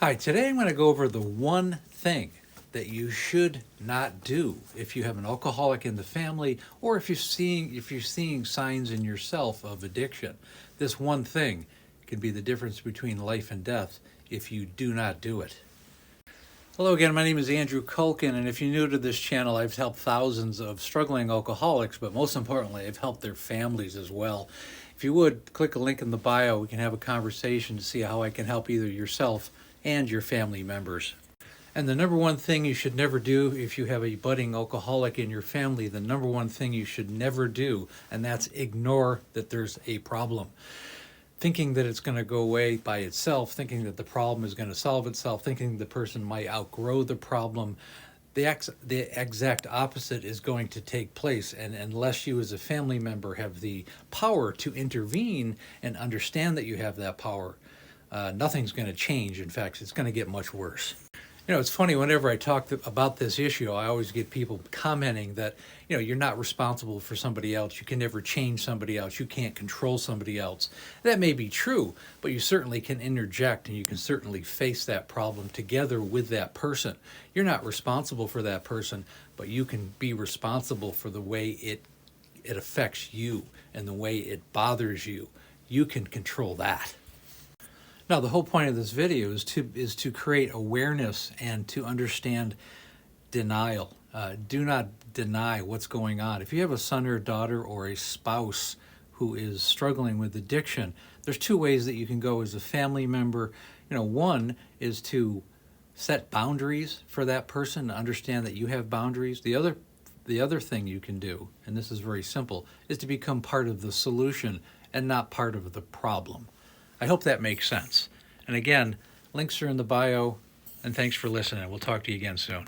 Hi, today I'm going to go over the one thing that you should not do if you have an alcoholic in the family or if you're seeing signs in yourself of addiction. This one thing can be the difference between life and death if you do not do it. Hello again, my name is Andrew Culkin, and if you're new to this channel, I've helped thousands of struggling alcoholics, but most importantly, I've helped their families as well. If you would, click a link in the bio. We can have a conversation to see how I can help either yourself and your family members. And the number one thing you should never do if you have a budding alcoholic in your family, the number one thing you should never do, and that's ignore that there's a problem. Thinking that it's going to go away by itself, thinking that the problem is going to solve itself, thinking the person might outgrow the problem, the exact opposite is going to take place. And unless you as a family member have the power to intervene and understand that you have that power, nothing's going to change. In fact, it's going to get much worse. You know, it's funny, whenever I talk about this issue, I always get people commenting that, you're not responsible for somebody else. You can never change somebody else. You can't control somebody else. That may be true, but you certainly can interject and you can certainly face that problem together with that person. You're not responsible for that person, but you can be responsible for the way it affects you and the way it bothers you. You can control that. Now, the whole point of this video is to create awareness and to understand denial. Do not deny what's going on. If you have a son or a daughter or a spouse who is struggling with addiction, there's two ways that you can go as a family member. One is to set boundaries for that person, to understand that you have boundaries. The other thing you can do, and this is very simple, is to become part of the solution and not part of the problem. I hope that makes sense. And again, links are in the bio, and thanks for listening. We'll talk to you again soon.